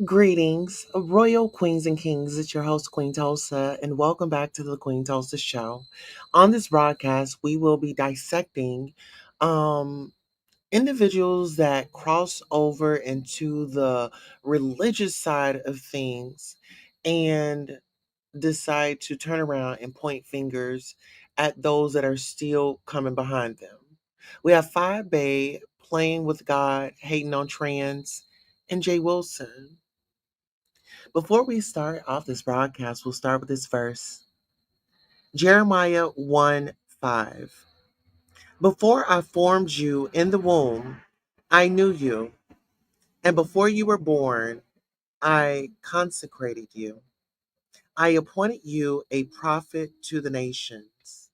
Greetings, royal queens and kings. It's your host, Queen Tulsa, and welcome back to the Queen Tulsa Show. On this broadcast, we will be dissecting um, individuals that cross over into the religious side of things and decide to turn around and point fingers at those that are still coming behind them. We have Five Bay playing with God, hating on trans, and Jay Wilson. Before we start off this broadcast, we'll start with this verse Jeremiah 1 5. Before I formed you in the womb, I knew you, and before you were born, I consecrated you. I appointed you a prophet to the nations.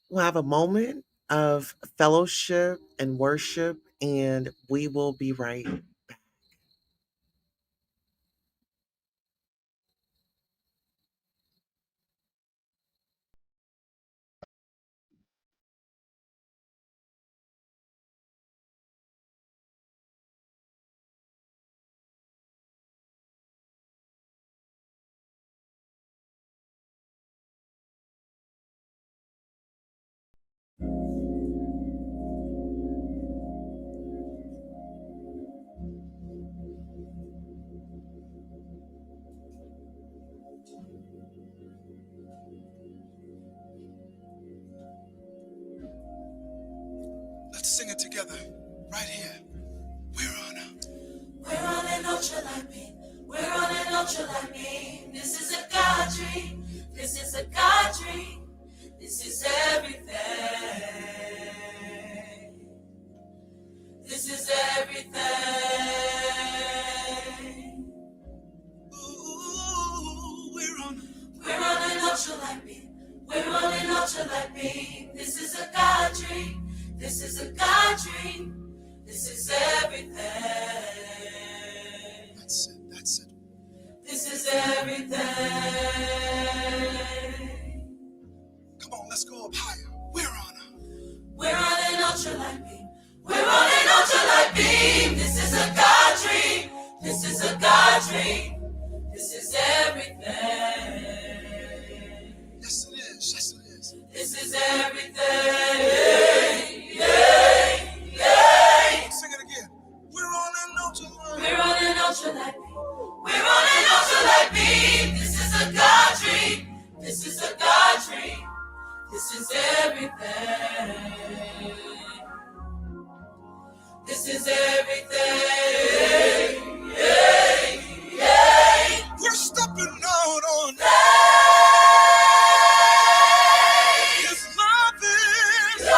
We'll have a moment of fellowship and worship, and we will be right. Let's sing it together right here. We're on an ultralight beam. We're on an ultralight beam. This is a God dream. This is a God dream. This is everything. This is everything. Ooh, we're on an ultralight beam. We're on an ultralight beam. This is a God dream. This is a God dream. This is everything. That's it. That's it. This is everything. Come on, let's go up higher. We're on an ultralight beam. We're on an ultralight beam. This is a God dream. This is a God dream. This is everything. Yes, it is. Yes, it is. This is everything. Yeah, yeah. Sing it again. We're on an ultralight. We're on an ultralight beam. We're on an ultralight beam. This is a God dream. This is a God dream. This is everything. This is everything. Yeah, yeah. We're stepping out on faith. His love is Lord.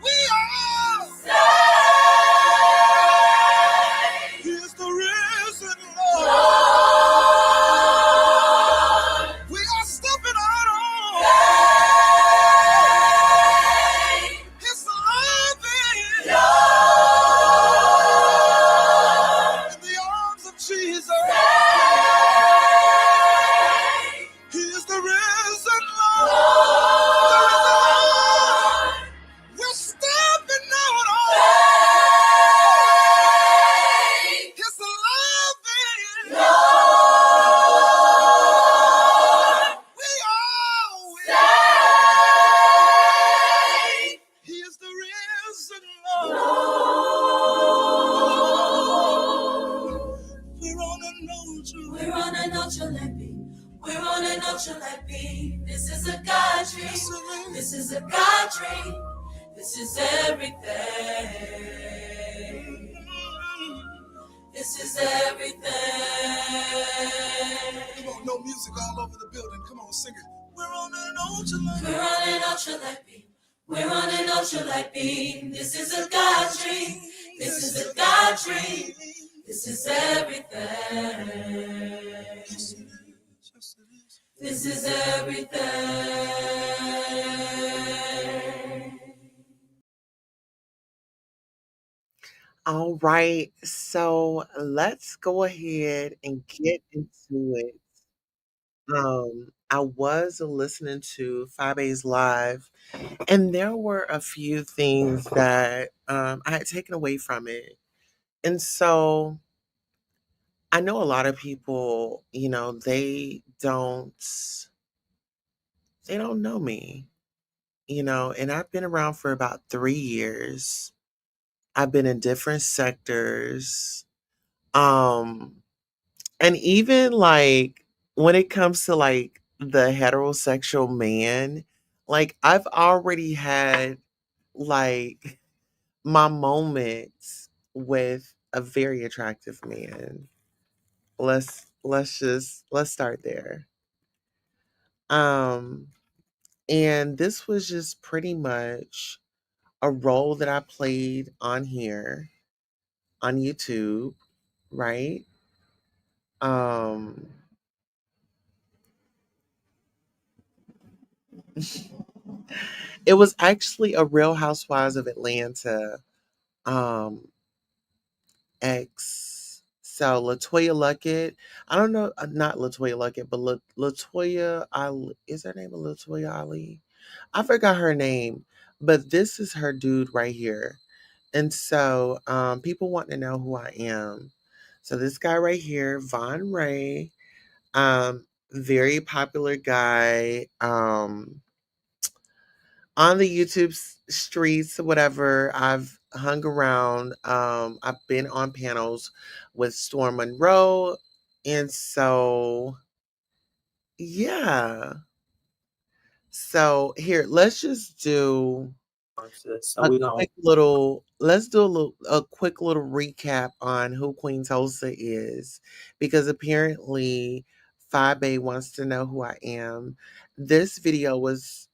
We are saved. He is the risen Lord. We are stepping out on faith. His love is Lord. In the arms of Jesus. He is the risen Lord. The risen Lord. We're stepping out on faith. His love is Lord. We are saved. He is the risen Lord. We're on an ultra. We're on an ultralight beam. We're on an ultralight beam. This is a God dream. This is a God dream. This is everything. This is everything. Come on, no music all over the building. Come on, sing it. We're on an ultralight. We're on an ultralight beam. We're on an ultralight beam. This is a God dream. This is a God dream. This is everything. This is everything. All right, so let's go ahead and get into it. I was listening to 5A's live, and there were a few things that I had taken away from it. And so I know a lot of people, they don't know me, and I've been around for about 3 years. I've been in different sectors. Um, and even like when it comes to like the heterosexual man, like I've already had like my moments with a very attractive man. Let's start there. Um and this was just pretty much a role that I played on here on YouTube, right? Um it was actually a Real Housewives of Atlanta um ex. So Latoya Luckett, I don't know, not Latoya Luckett, but Latoya Ali. Is her name Latoya Ali? I forgot her name, but this is her dude right here. And so people want to know who I am. So this guy right here, Von Ray, very popular guy. On the YouTube streets, whatever, I've hung around. I've been on panels with Storm Monroe. And so, yeah. So here, let's just do So a we're gonna a quick little recap on who Queen Tulsa is, because apparently 5A wants to know who I am. This video was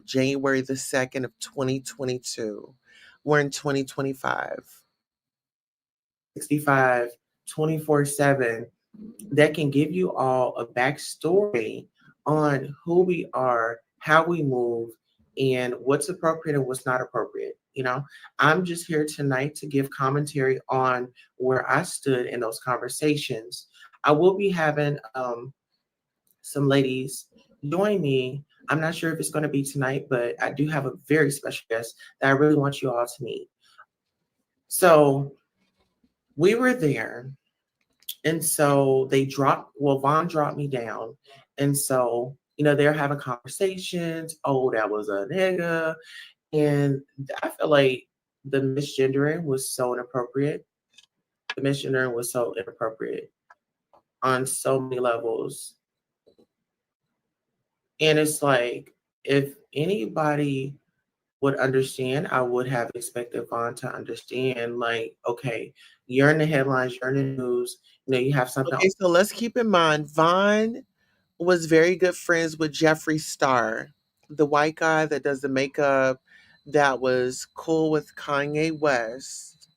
January the 2nd of 2022. We're in 2025. 65 24/7 that can give you all a backstory on who we are, how we move, and what's appropriate and what's not appropriate. I'm just here tonight to give commentary on where I stood in those conversations. I will be having some ladies join me. I'm not sure if it's going to be tonight, but I do have a very special guest that I really want you all to meet. So we were there. And so Vaughn dropped me down. And so, they're having conversations. Oh, that was a nigga. And I feel like the misgendering was so inappropriate. The misgendering was so inappropriate on so many levels. And it's like, if anybody would understand, I would have expected Vaughn to understand, like, okay, you're in the headlines, you're in the news, you have something. Okay, so let's keep in mind Vaughn was very good friends with Jeffree Star, the white guy that does the makeup, that was cool with Kanye West.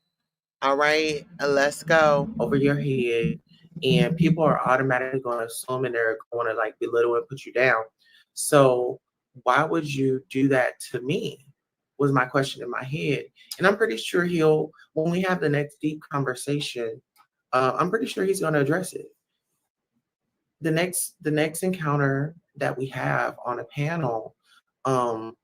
All right, let's go. Over your head, and people are automatically going to assume and they're going to like belittle and put you down. So why would you do that to me? Was my question in my head. And I'm pretty sure when we have the next deep conversation, I'm pretty sure he's going to address it. The next encounter that we have on a panel, um,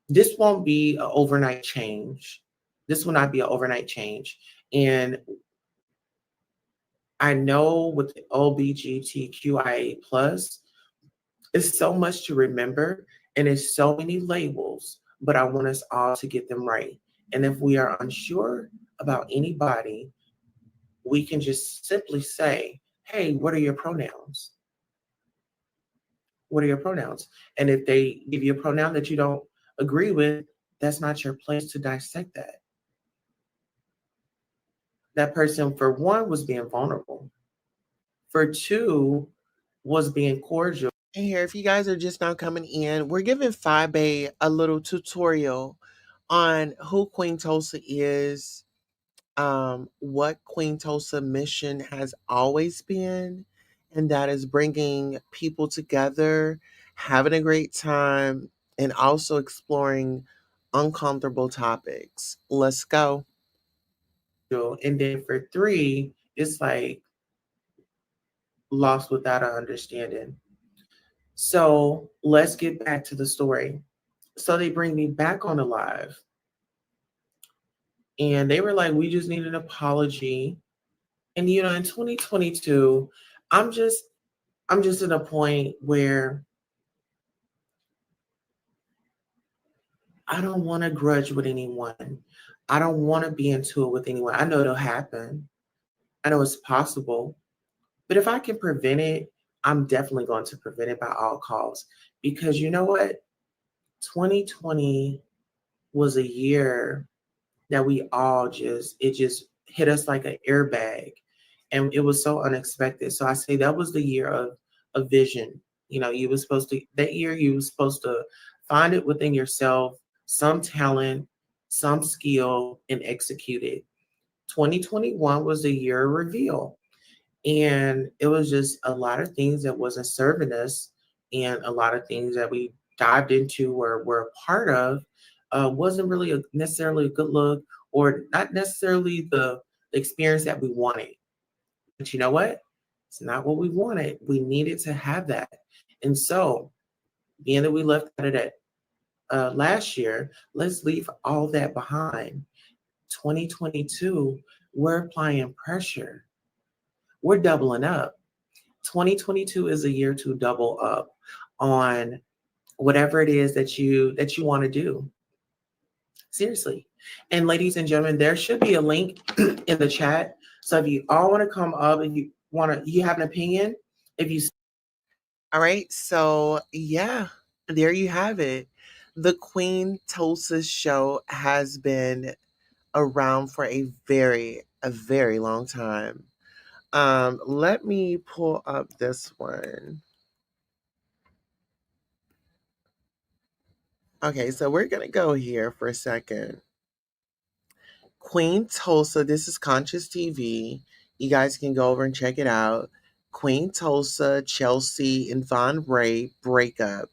this won't be an overnight change. This will not be an overnight change. And I know with the LBGTQIA plus, it's so much to remember and it's so many labels, but I want us all to get them right. And if we are unsure about anybody, we can just simply say, hey, what are your pronouns? What are your pronouns? And if they give you a pronoun that you don't agree with, that's not your place to dissect that. That person, for one, was being vulnerable. For two, was being cordial. And here, if you guys are just now coming in, we're giving 5A a little tutorial on who Queen Tulsa is, what Queen Tulsa mission has always been, and that is bringing people together, having a great time, and also exploring uncomfortable topics. Let's go. And then for three, it's like lost without an understanding. So let's get back to the story. So they bring me back on the live, and they were like, "We just need an apology." And in 2022, I'm just I'm just at a point where I don't want to grudge with anyone. I don't want to be into it with anyone. I know it'll happen. I know it's possible. But if I can prevent it, I'm definitely going to prevent it by all costs. Because you know what? 2020 was a year that we all it just hit us like an airbag. And it was so unexpected. So I say that was the year of a vision. You were supposed to, that year, you were supposed to find it within yourself, some talent, some skill, and execute it. 2021 was the year of reveal. And it was just a lot of things that wasn't serving us, and a lot of things that we dived into or were a part of wasn't really necessarily a good look, or not necessarily the experience that we wanted. But you know what? It's not what we wanted. We needed to have that. And so, being that we left out of that last year, let's leave all that behind. 2022, we're applying pressure. We're doubling up. 2022 is a year to double up on whatever it is that you want to do. Seriously. And ladies and gentlemen, there should be a link in the chat. So if you all want to come up, if you have an opinion, if you All right. So, yeah, there you have it. The Queen Tulsa show has been around for a very long time. Let me pull up this one. Okay, so we're going to go here for a second. Queen Tulsa, this is Conscious TV. You guys can go over and check it out. Queen Tulsa, Chelsea, and Von Ray breakup.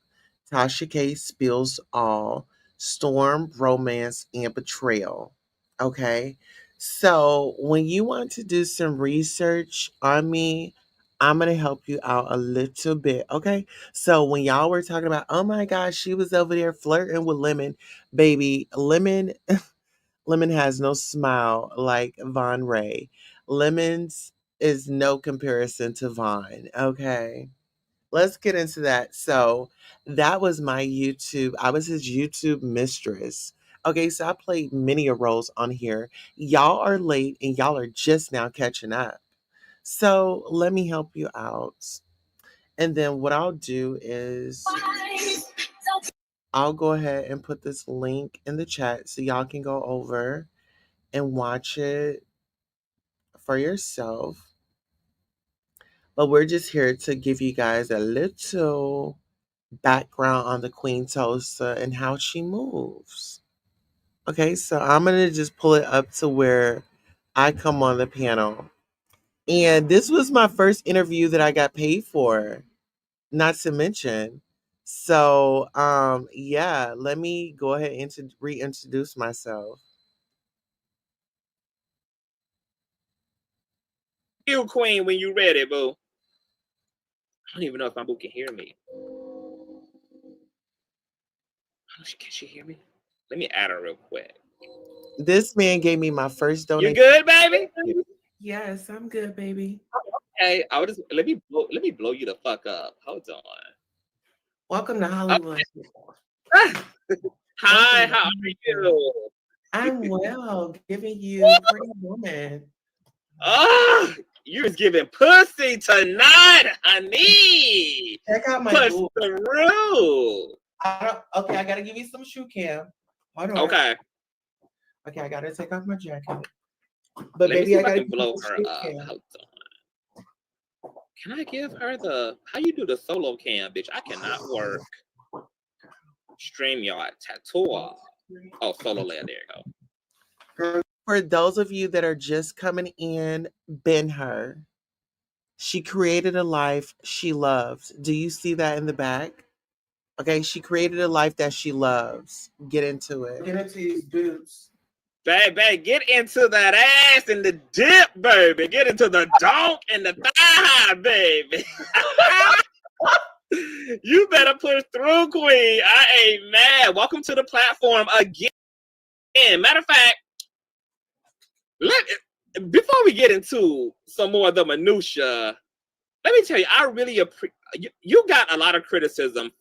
Tasha K spills all. Storm, romance, and betrayal. Okay. So when you want to do some research on me, I'm going to help you out a little bit. Okay. So when y'all were talking about, oh my gosh, she was over there flirting with Lemon, baby, Lemon has no smile like Von Ray. Lemon's is no comparison to Von. Okay. Let's get into that. So that was my YouTube. I was his YouTube mistress. Okay, so I played many a roles on here. Y'all are late and y'all are just now catching up. So let me help you out. And then what I'll do is I'll go ahead and put this link in the chat so y'all can go over and watch it for yourself. But we're just here to give you guys a little background on the Queen Tulsa and how she moves. Okay, so I'm going to just pull it up to where I come on the panel. And this was my first interview that I got paid for, not to mention. So, yeah, let me go ahead and reintroduce myself. You, Queen, when you ready, boo. I don't even know if my boo can hear me. Can she hear me? Let me add her real quick. This man gave me my first You donation. good, baby? Yes, I'm good, baby. Okay, I would just let me blow you the fuck up. Hold on. Welcome to Hollywood. Hi, how are you? I'm well, giving you Pretty Woman. Oh, you was giving pussy tonight, honey. Check out my Push boob. through. Okay, I gotta give you some shoe cam. Hold on. Okay. Okay, I gotta take off my jacket. But Let me baby, see I if I gotta can blow her up. Cam. Hold on. Can I give her how you do the solo cam, bitch? I cannot work. StreamYard tattoo. Oh, solo layer. There you go. For those of you that are just coming in, Ben Hur. She created a life she loves. Do you see that in the back? Okay, she created a life that she loves. Get into it. Get into these boots. Baby, get into that ass and the dip, baby. Get into the donk and the thigh, baby. You better push through, Queen. I ain't mad. Welcome to the platform again. Matter of fact, before we get into some more of the minutia, let me tell you, I really appreciate you got a lot of criticism.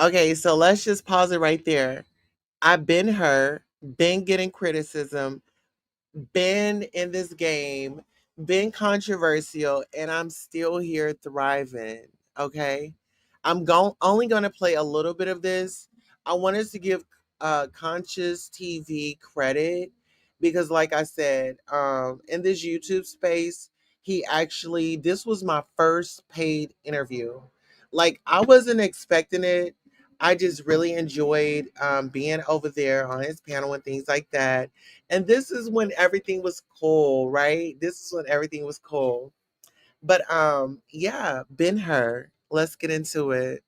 Okay, so let's just pause it right there. I've been her, been getting criticism, been in this game, been controversial, and I'm still here thriving. Okay. Only gonna play a little bit of this. I wanted to give Conscious TV credit because like I said, in this YouTube space, he actually this was my first paid interview. Like I wasn't expecting it. I just really enjoyed being over there on his panel and things like that. And this is when everything was cool, right? This is when everything was cool. But yeah, Ben Hur. Let's get into it.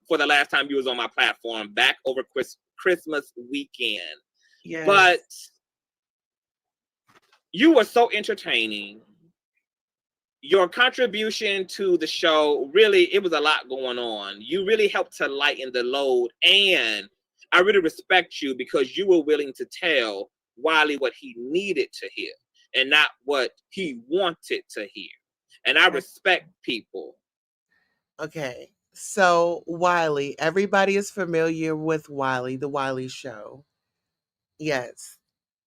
For the last time you was on my platform back over Christmas weekend. Yes. But you were so entertaining. Your contribution to the show, really, it was a lot going on. You really helped to lighten the load. And I really respect you because you were willing to tell Wiley what he needed to hear and not what he wanted to hear. And I respect people. Okay. So Wiley, everybody is familiar with Wiley, the Wiley Show. Yes.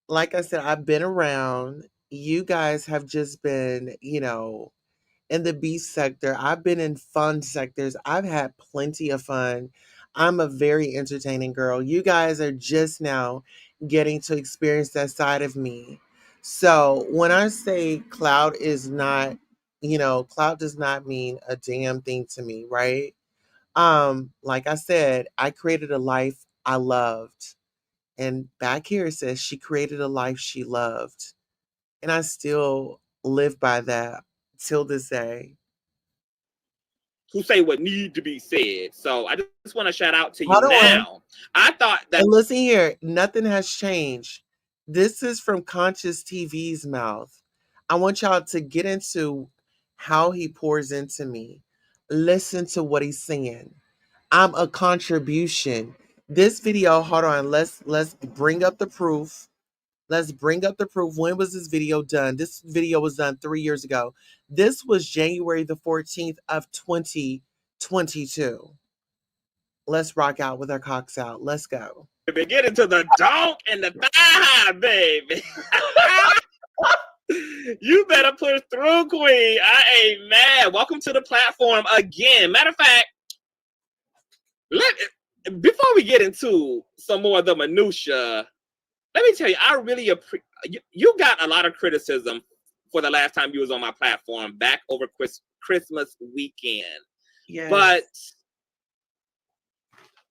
Like I said, I've been around. You guys have just been, in the beast sector. I've been in fun sectors. I've had plenty of fun. I'm a very entertaining girl. You guys are just now getting to experience that side of me. So when I say cloud is not, cloud does not mean a damn thing to me, right? Like I said, I created a life I loved. And back here it says she created a life she loved. And I still live by that till this day. Who say what need to be said. So I just want to shout out to you Hold on. now. I thought that. And listen here, nothing has changed. This is from Conscious TV's mouth. I want y'all to get into how he pours into me. Listen to what he's saying. I'm a contribution. This video, hold on, let's bring up the proof. Let's bring up the proof. When was this video done? This video was done 3 years ago. This was January the 14th of 2022. Let's rock out with our cocks out. Let's go. Get into the donk and the thigh, baby. You better push through, Queen. I ain't mad. Welcome to the platform again. Matter of fact, before we get into some more of the minutia, let me tell you, I really appreciate you got a lot of criticism for the last time you was on my platform back over Christmas weekend. Yes. But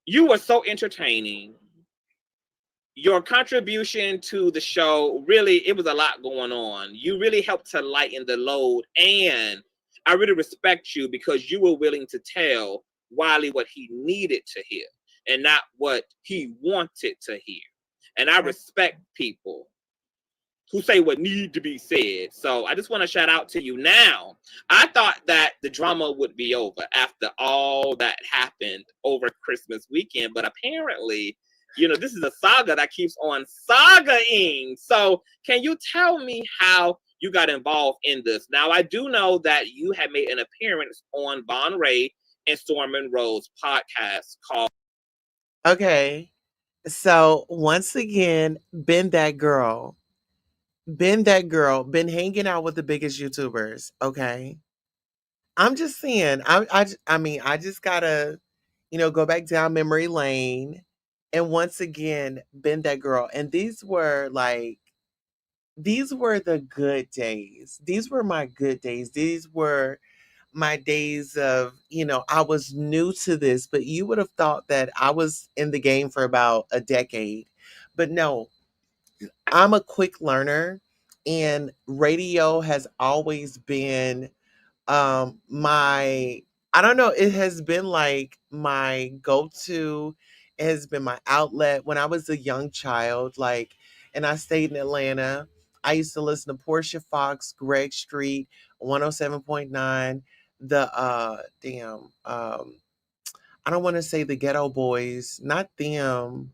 you were so entertaining. Your contribution to the show, really, it was a lot going on. You really helped to lighten the load. And I really respect you because you were willing to tell Wiley what he needed to hear and not what he wanted to hear. And I respect people who say what need to be said. So I just want to shout out to you now. I thought that the drama would be over after all that happened over Christmas weekend, but apparently, this is a saga that keeps on sagaing. So can you tell me how you got involved in this? Now, I do know that you had made an appearance on Von Ray and Storm Monroe's podcast called. Okay. So once again, been that girl. Been that girl. Been hanging out with the biggest YouTubers. Okay. I'm just saying, I mean, I just gotta, go back down memory lane. And once again, been that girl. And these were the good days. These were my good days. These were my days of, I was new to this, but you would have thought that I was in the game for about a decade. But no, I'm a quick learner, and radio has always been my, I don't know, it has been like my go-to. It has been my outlet. When I was a young child, like, and I stayed in Atlanta, I used to listen to Portia Fox, Greg Street, 107.9, the I don't want to say the Ghetto Boys, not them.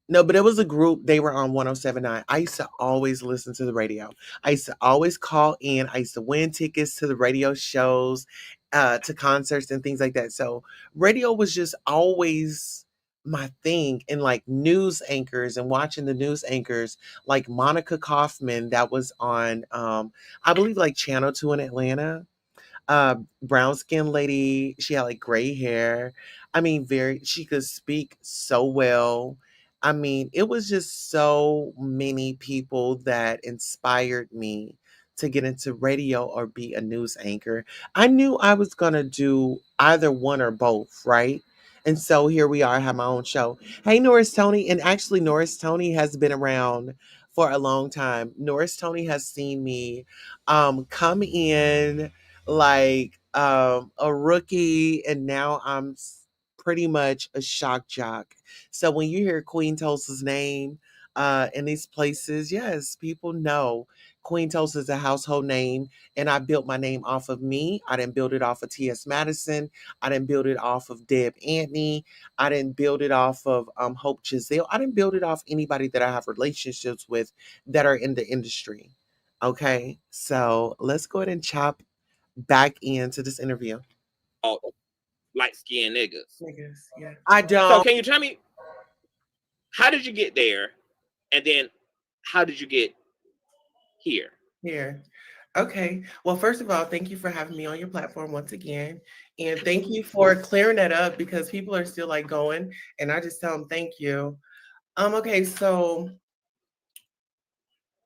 No, but it was a group. They were on 107.9. I used to always listen to the radio. I used to always call in. I used to win tickets to the radio shows, to concerts and things like that. So radio was just always my thing. And like news anchors and watching the news anchors like Monica Kaufman that was on I believe like Channel 2 in Atlanta, brown skinned lady. She had like gray hair. I mean, she could speak so well. I mean, it was just so many people that inspired me to get into radio or be a news anchor. I knew I was going to do either one or both, right? And so here we are, I have my own show. Hey, Norris Tony. And actually, Norris Tony has been around for a long time. Norris Tony has seen me come in like a rookie, and now pretty much a shock jock. So when you hear Queen Tulsa's name in these places, yes, people know Queen Tulsa is a household name, and I built my name off of me. I didn't build it off of T.S. Madison. I didn't build it off of Deb Antony. I didn't build it off of Hope Giselle. I didn't build it off anybody that I have relationships with that are in the industry. Okay, so let's go ahead and chop back into this interview. Oh, light skinned niggas. Niggas, yeah. I So don't. can you tell me, how did you get there? And then how did you get here? Here. Okay. Well, first of all, thank you for having me on your platform once again. And thank you for clearing that up because people are still like going and I just tell them thank you. Okay, so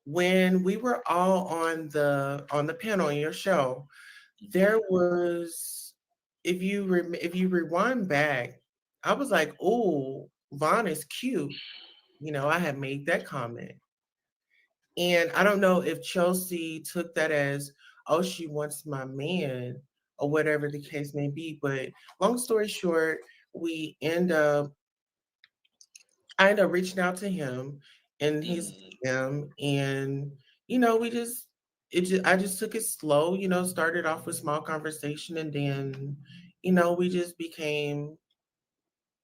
when we were all on the panel on your show, there was if you rewind back, I was like, "Oh, Vaughn is cute." You know, I had made that comment. And I don't know if Chelsea took that as, oh, she wants my man or whatever the case may be. But long story short, we end up, I end up reaching out to him and his DM. And, you know, I just took it slow, you know, started off with small conversation. And then, you know, we just became,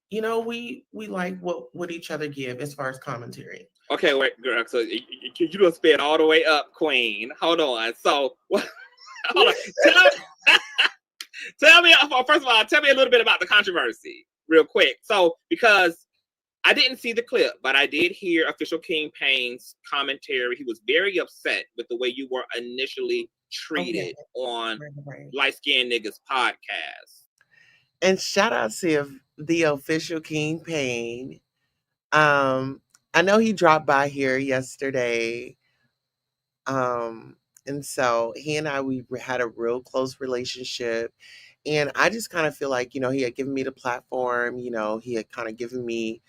you know, we like what each other give as far as commentary. Okay, wait, girl. So you don't sped all the way up, Queen. Hold on. So, hold on. Tell me. First of all, tell me a little bit about the controversy, real quick. So, because I didn't see the clip, but I did hear Official King Payne's commentary. He was very upset with the way you were initially treated on Right. Light Skinned Niggas podcast. And shout out to the Official King Payne. I know he dropped by here yesterday. And so he and we had a real close relationship. And I just kind of feel like, you know, he had given me the platform, you know, he had kind of given me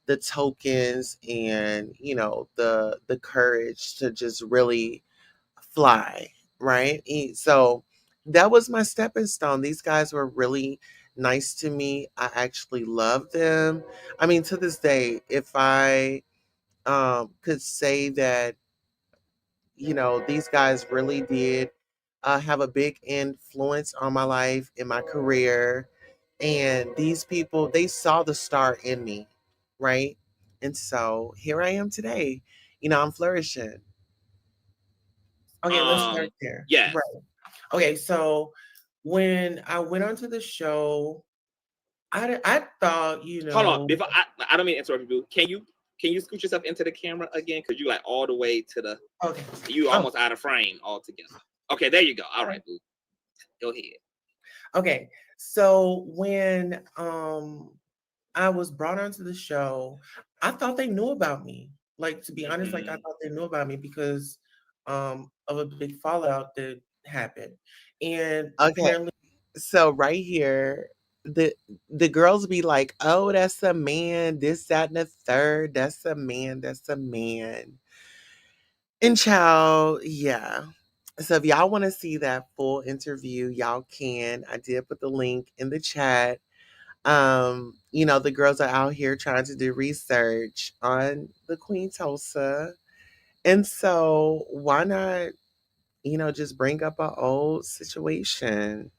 the tokens and, you know, the courage to just really fly, right? So that was my stepping stone. These guys were really nice to me. I actually love them. I mean, to this day, if I could say that, you know, these guys really did have a big influence on my life and my career. And these people, they saw the star in me, right? And so here I am today. You know, I'm flourishing. Okay, let's start there. Yes. Right. Okay, so when I went onto the show, I thought, you know. Hold on. Before I don't mean to interrupt you. Can you scoot yourself into the camera again? Because you like all the way to the. Okay. You almost out of frame altogether. Okay, there you go. All right, boo. Go ahead. Okay, so when I was brought onto the show, I thought they knew about me. Like, to be honest, like I thought they knew about me because of a big fallout that happened. And Okay. apparently, So right here, the girls be like, "Oh, that's a man. This, that, and the third. That's a man. That's a man." And child, yeah. So if y'all want to see that full interview, y'all can. I did put the link in the chat. The girls are out here trying to do research on the Queen Tulsa. And so why not, just bring up an old situation?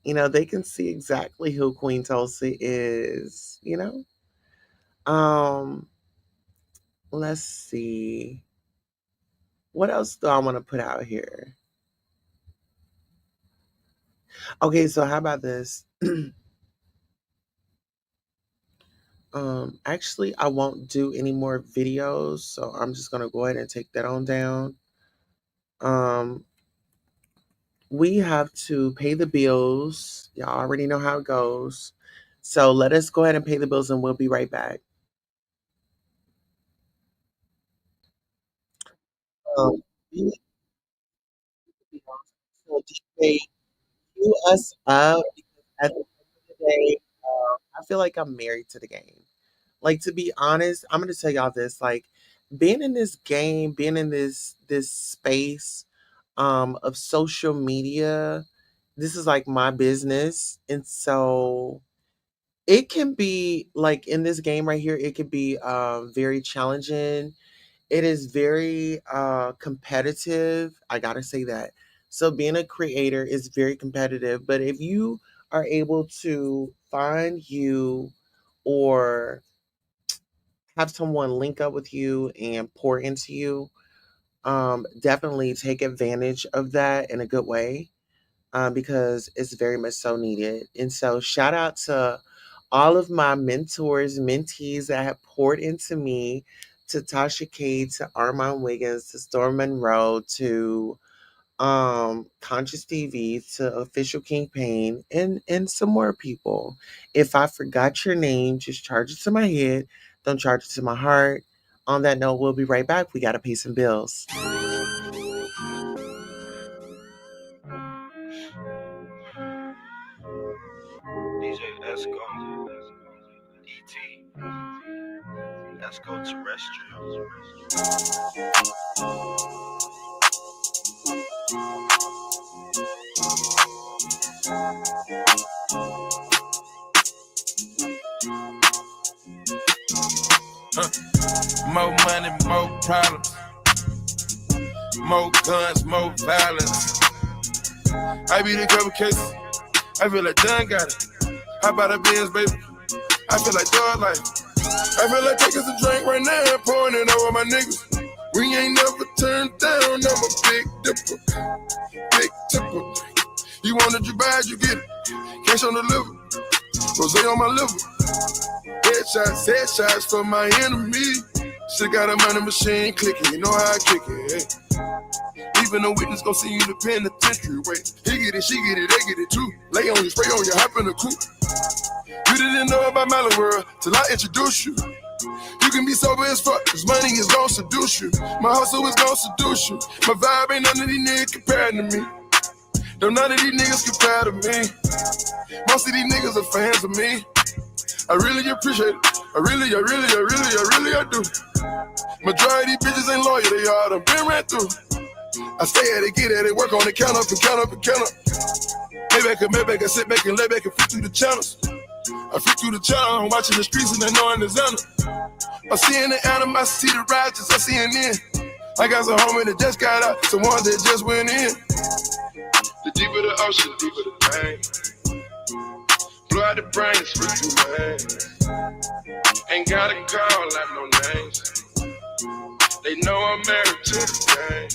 They can see exactly who Queen Tulsa is. Um, let's see. What else do I want to put out here? Okay, so how about this? Actually, I won't do any more videos, so I'm just gonna go ahead and take that on down. Um, we have to pay the bills. Y'all already know how it goes. So let us go ahead and pay the bills, and we'll be right back. Um, you so just say, cue us up because at the end of the day, I feel like I'm married to the game. Like, to be honest, I'm gonna tell y'all this. Like, being in this game, being in this space of social media, this is like my business. And so it can be like in this game right here, it could be very challenging. It is very competitive. I gotta say that. So being a creator is very competitive. But if you are able to find you or have someone link up with you and pour into you, definitely take advantage of that in a good way, because it's very much so needed. And so, shout out to all of my mentors, mentees that have poured into me, to Tasha K, to Armand Wiggins, to Storm Monroe, to Conscious TV, to Official King Payne, and some more people. If I forgot your name, just charge it to my head. Don't charge it to my heart. On that note, we'll be right back. We got to pay some bills. DJ Esco, ET, Esco Terrestrial. More money, more problems. More guns, more violence. I beat a couple cases. I feel like Dunn got it. How about a Benz, baby? I feel like dog life. I feel like taking some drink right now and pouring it over my niggas. We ain't never turned down. I'm a big dipper, big tipper. You want it, you buy it, you get it. Cash on the liver, rose on my liver. Headshots for my enemy. Shit got a money machine clicking, you know how I kick it. Hey. Even the witness gon' see you in the penitentiary. Wait, he get it, she get it, they get it too. Lay on you, spray on you, hop in the coupe. You didn't know about Mellow World till I introduced you. You can be sober as fuck, cause money is gon' seduce you. My hustle is gon' seduce you. My vibe ain't none of these niggas compared to me. Don't none of these niggas compare to me. Most of these niggas are fans of me. I really appreciate it. I really do. Majority of these bitches ain't loyal, they all done been ran through. I stay at it, get at it, work on it, count up and count up and count up. Maybe I can sit back and lay back and flip through the channels. I flip through the channel, I'm watching the streets and I know I'm the Xander. I see in the animosity, the righteous, I see in. I got some homies that just got out, some ones that just went in. The deeper the ocean, the deeper the pain. Blow out the brains, spit through my hands. Ain't gotta call out no names. They know I'm married to the game.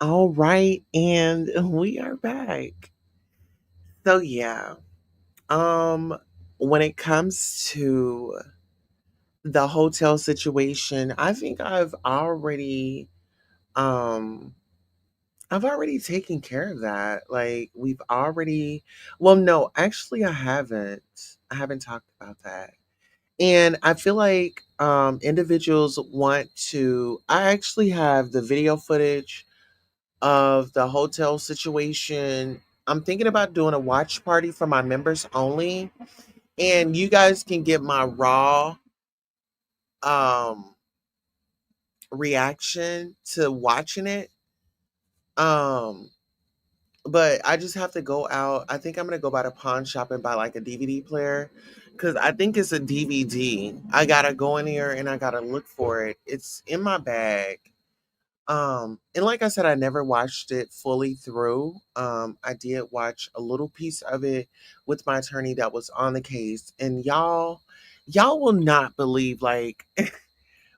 All right, and we are back. So yeah, um, when it comes to the hotel situation, I think um I've already taken care of that. Like, we've already, well, no, actually I haven't. I haven't talked about that. And I feel like individuals want to, I actually have the video footage of the hotel situation. I'm thinking about doing a watch party for my members only, and you guys can get my um reaction to watching it. Um, but I just have to go out. I think I'm gonna go by the pawn shop and buy like a DVD player because I think it's a DVD. I gotta go in here and I gotta look for it. It's in my bag. And like I said, I never watched it fully through. I did watch a little piece of it with my attorney that was on the case, and y'all will not believe like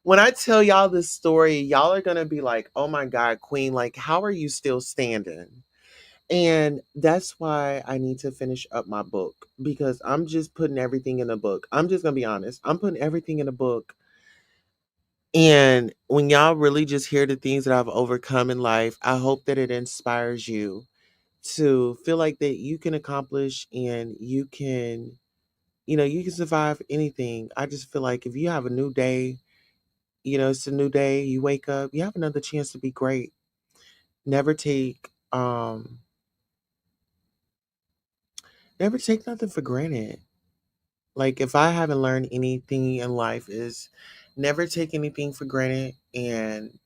when I tell y'all this story, y'all are gonna be like, "Oh my God, Queen! Like, how are you still standing?" And that's why I need to finish up my book because I'm just putting everything in the book. I'm just gonna be honest. I'm putting everything in the book. And when y'all really just hear the things that I've overcome in life, I hope that it inspires you to feel like that you can accomplish and you can, you can survive anything. I just feel like if you have a new day, it's a new day, you wake up, you have another chance to be great. Never take never take nothing for granted. Like if I haven't learned anything in life is never take anything for granted and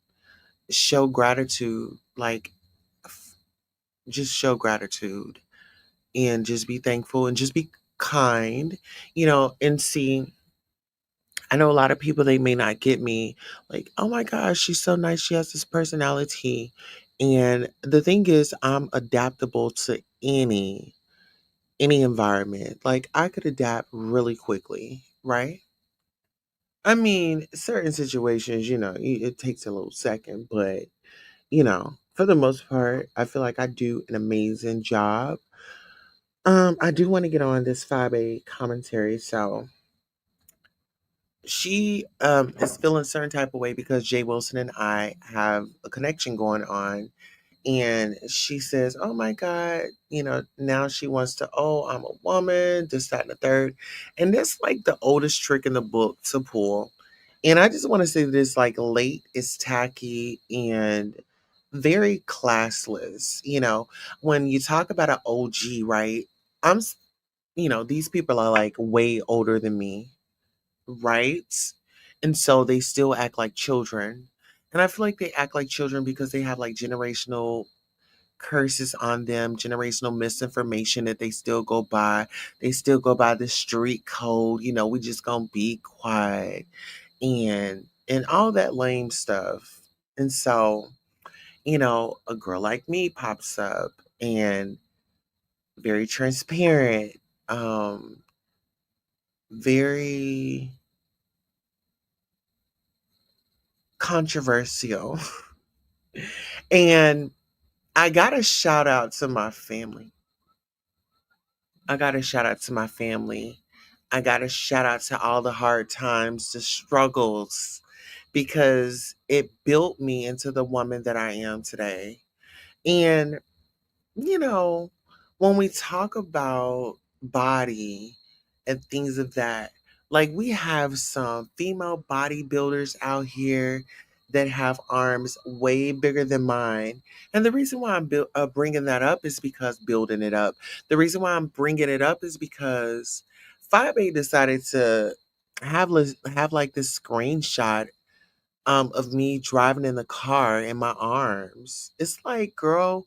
show gratitude. Like f- just show gratitude and just be thankful and just be kind, and see I know a lot of people they may not get me like, "Oh my gosh, she's so nice. She has this personality." And the thing is I'm adaptable to any environment. Like I could adapt really quickly, right? I mean, certain situations, it takes a little second, but for the most part, I feel like I do an amazing job. I do want to get on this 5A commentary. So she is feeling a certain type of way because Jay Wilson and I have a connection going on. And she says, "Oh my God, now she wants to, oh, I'm a woman, this, that, and the third." And that's like the oldest trick in the book to pull. And I just want to say this like late is tacky and very classless. When you talk about an OG, right? I'm, s- these people are like way older than me, right? And so they still act like children. And I feel like they act like children because they have like generational curses on them, generational misinformation that they still go by. They still go by the street code, we just gonna be quiet and all that lame stuff. And so, a girl like me pops up and very transparent, um, very controversial. And I got to shout out to my family. I got to shout out to my family. I got to shout out to all the hard times, the struggles, because it built me into the woman that I am today. And, you know, when we talk about body and things of that, like we have some female bodybuilders out here that have arms way bigger than mine. And the reason why I'm bringing that up is because building it up. The reason why I'm bringing it up is because 5A decided to have like this screenshot of me driving in the car in my arms. It's like, girl,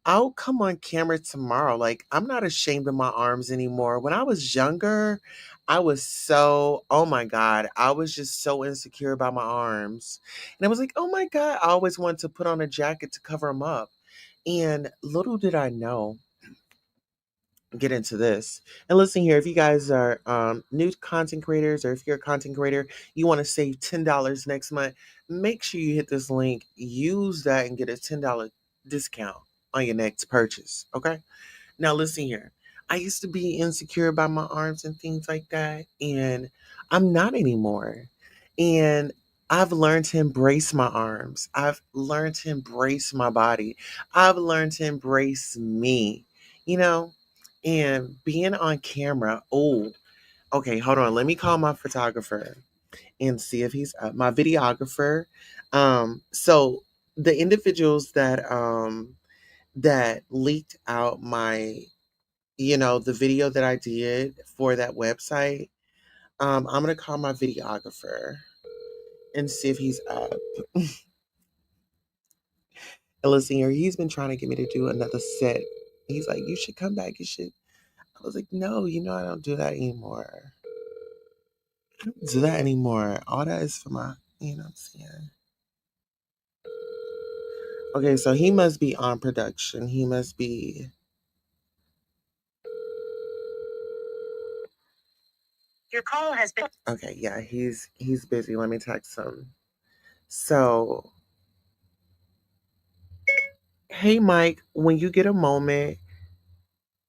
I'll come on camera tomorrow. Like, I'm not ashamed of my arms anymore. When I was younger, I was so, oh my God, I was just so insecure about my arms. And I was like, oh my God, I always wanted to put on a jacket to cover them up. And little did I know, get into this. And listen here, if you guys are new content creators or if you're a content creator, you want to save $10 next month, make sure you hit this link, use that and get a $10 discount on your next purchase. Okay? Now listen here. I used to be insecure about my arms and things like that, and I'm not anymore. And I've learned to embrace my arms. I've learned to embrace my body. I've learned to embrace me, you know? And being on camera, oh, okay, hold on. Let me call my photographer and see if he's up. My videographer. So the individuals that leaked out the video that I did for that website, I'm gonna call my videographer and see if he's up. And listen here, he's been trying to get me to do another set. He's like, you should come back. You should. I was like, no, I don't do that anymore. I don't do that anymore. All that is for my, what I'm saying? Okay, so he must be on production. He must be. Your call has been. Okay, yeah, he's busy. Let me text him. So, hey Mike, when you get a moment,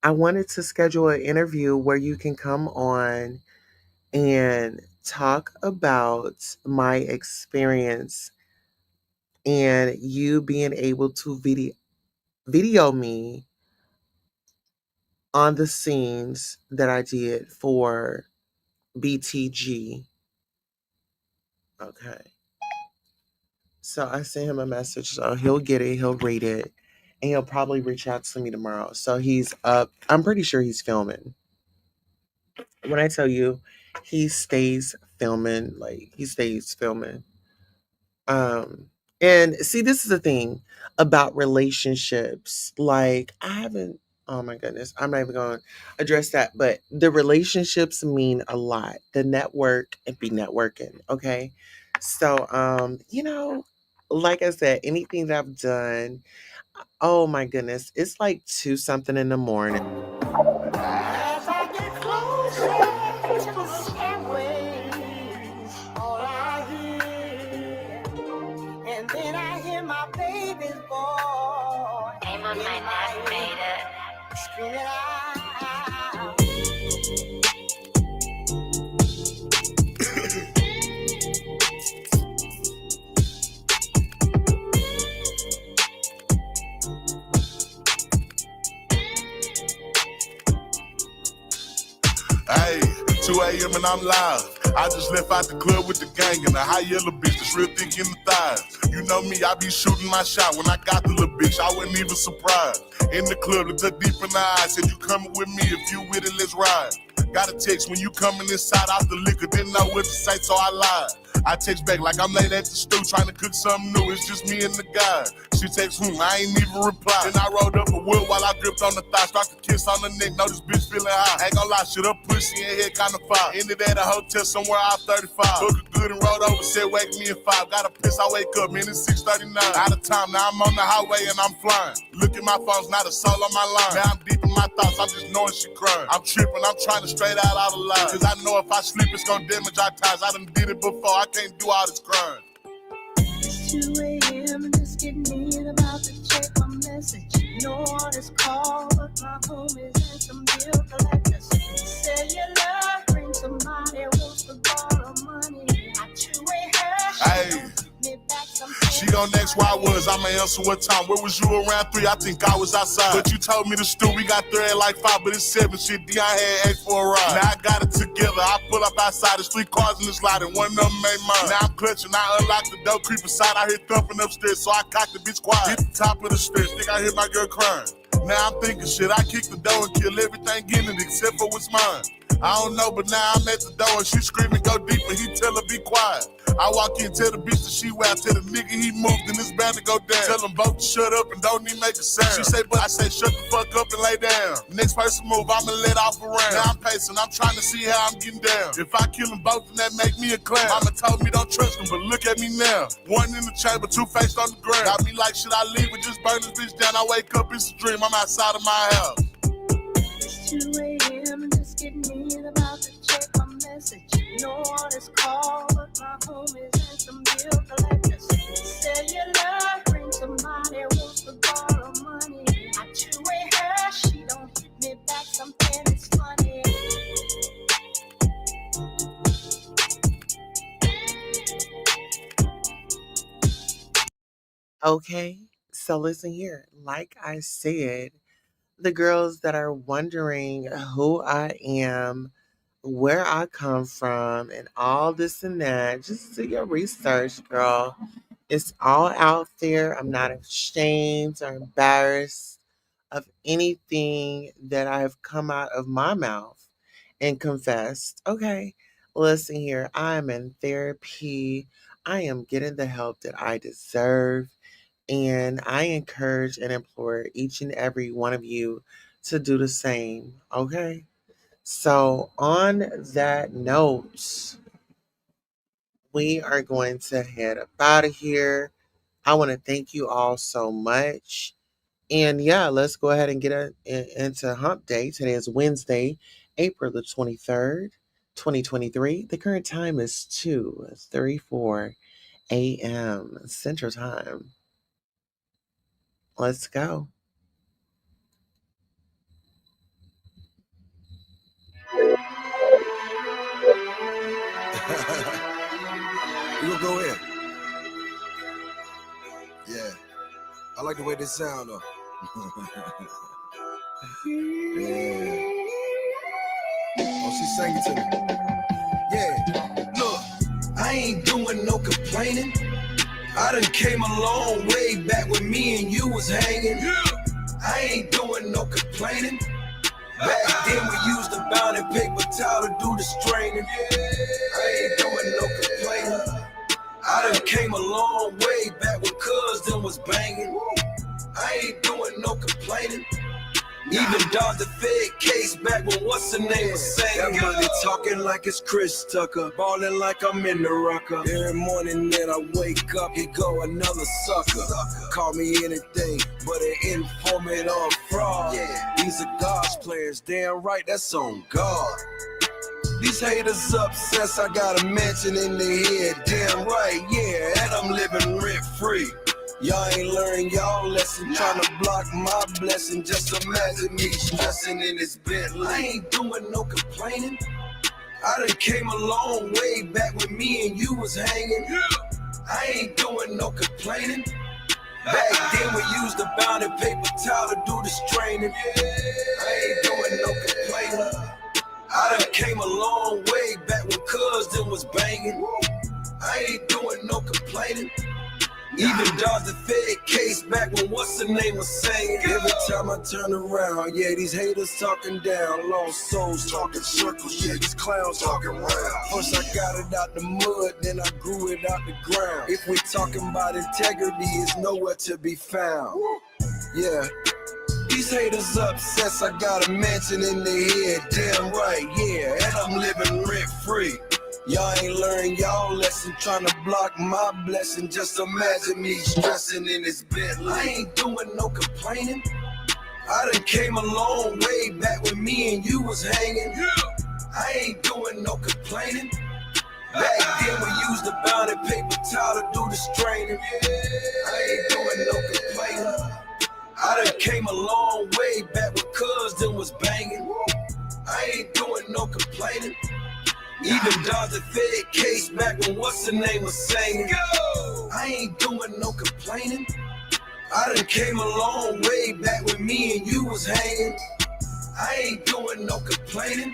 I wanted to schedule an interview where you can come on and talk about my experience and you being able to video me on the scenes that I did for BTG. Okay. So I sent him a message, so he'll get it, he'll read it, and he'll probably reach out to me tomorrow. So he's up. I'm pretty sure he's filming. When I tell you, he stays filming, like he stays filming. And see, this is the thing about relationships. Like I haven't. Oh my goodness, I'm not even going to address that. But the relationships mean a lot. The network and be networking. Okay, so like I said, anything that I've done. Oh my goodness, it's like 2 something in the morning. As I get closer to the stairways, all I hear, and then I hear my baby's voice. Name of my last made it. Screaming out. Hey, 2 a.m. and I'm live. I just left out the club with the gang and a high yellow bitch that's real thick in the thighs. You know me, I be shooting my shot. When I got the little bitch, I wasn't even surprised. In the club, looked up deep in the eyes. Said, you coming with me? If you with it, let's ride. Got a text when you coming inside out the liquor. Didn't know what to say, so I lied. I text back like I'm late at the stew trying to cook something new. It's just me and the guy. She texts I ain't even reply. Then I rolled up a wood while I gripped on the thigh. Start to kiss on the neck. Know this bitch feeling high. Ain't gon' lie, shit up pussy and head kinda fire. Ended at a hotel somewhere out 35. Took a good and rolled over. Said wake me at 5. Gotta piss, I wake up. Man, it's 6:39. Out of time, now I'm on the highway and I'm flying. Look at my phone's not a soul on my line. Now I'm deep in my thoughts. I'm just knowing she crying. I'm tripping. I'm trying to straight out all the lies. Cause I know if I sleep, it's gonna damage our ties. I done did it before. I can't do all this crying. It's 2 a.m. and just getting in about to check my message. No one is called, but my homies and some bill collectors. Say your love brings somebody wants to borrow money. I two-way her. Hey. She on next where I was, I'ma answer what time. Where was you around 3? I think I was outside. But you told me to stew, we got there at like 5, but it's 7. Shit, Dion had 8 for a ride. Now I got it together, I pull up outside, there's 3 cars in this lot and one of them made mine. Now I'm clutching, I unlock the door, creep aside, I hear thumping upstairs, so I cock the bitch quiet. Hit the top of the stairs, think I hear my girl crying. Now I'm thinking shit, I kick the door and kill everything in it except for what's mine. I don't know, but now I'm at the door and she screaming, go deeper, he tell her be quiet. I walk in, tell the bitch that she wild, tell the nigga he moved and it's bound to go down. Tell them both to shut up and don't even make a sound. She say, but I say, shut the fuck up and lay down. Next person move, I'ma let off a round. Now I'm pacing, I'm trying to see how I'm getting down. If I kill them both, then that make me a clown. Mama told me don't trust them, but look at me now. One in the chamber, 2 faced on the ground. Got me like, should I leave or just burn this bitch down? I wake up, it's a dream, I'm outside of my house. It's 2 a.m. and just getting in about to check my message. No one is called, but my homies and some bill collectors. Say your love brings somebody wants to borrow money. I two-way her, she don't hit me back, something is funny. Okay, so listen here. Like I said, the girls that are wondering who I am, where I come from, and all this and that, just do your research, girl. It's all out there. I'm not ashamed or embarrassed of anything that I've come out of my mouth and confessed. Okay, listen here. I'm in therapy. I am getting the help that I deserve. And I encourage and implore each and every one of you to do the same. Okay. So, on that note, we are going to head up out of here. I want to thank you all so much. And yeah, let's go ahead and get into hump day. Today is Wednesday, April the 23rd, 2023. The current time is 2:34 a.m. Central Time. Let's go. We gonna go in. Yeah. I like the way this sound though. Yeah. Oh, she sang it to me. Yeah. Look, I ain't doing no complaining. I done came a long way back when me and you was hanging. Yeah. I ain't doing no complaining. Back then we used the bound and paper towel to do the straining. I ain't doing no complaining. I done came a long way back when cuz them was banging. I ain't doing no complaining. Even dodged the Fed case back when what's the name was saying. That money talking like it's Chris Tucker, balling like I'm in the rocker. Every morning that I wake up, here go another sucker. Call me anything, but an informant or fraud. Yeah, these are God's players, damn right, that's on God. These haters obsessed, I got a mansion in their head, damn right, yeah, and I'm living rent free. Y'all ain't learned y'all lesson, trying to block my blessing. Just imagine me stressing in this Bentley. I ain't doing no complaining. I done came a long way back when me and you was hanging. I ain't doing no complaining. Back then we used the bound and paper towel to do the straining. I ain't doing no complaining. I done came a long way back when cuz them was banging. I ain't doing no complaining. Even dodged the Fed case back when what's the name was saying. Every time I turn around, yeah, these haters talking down. Lost souls talking circles, yeah, these clowns talking round. First I got it out the mud, then I grew it out the ground. If we talking about integrity, it's nowhere to be found. Yeah. These haters obsessed, I got a mansion in their head, damn right, yeah, and I'm living rent free. Y'all ain't learned y'all lesson, trying to block my blessing. Just imagine me stressing in this Bentley. I ain't doing no complaining. I done came a long way back when me and you was hanging. I ain't doing no complaining. Back then we used the bound and paper towel to do the straining. I ain't doing no complaining. I done came a long way back when cuz them was banging. I ain't doing no complaining. Even dodged the Fed case back when what's the name was saying. I ain't doing no complaining. I done came a long way back when me and you was hanging. I ain't doing no complaining.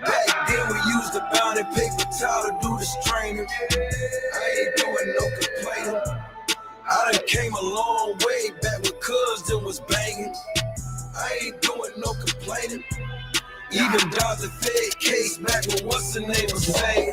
Back then we used the bound and paper towel to do the straining. I ain't doing no complaining. I done came a long way back when cuz them was banging. I ain't doing no complaining. Even dodged the Fed case back when what's the name was saying.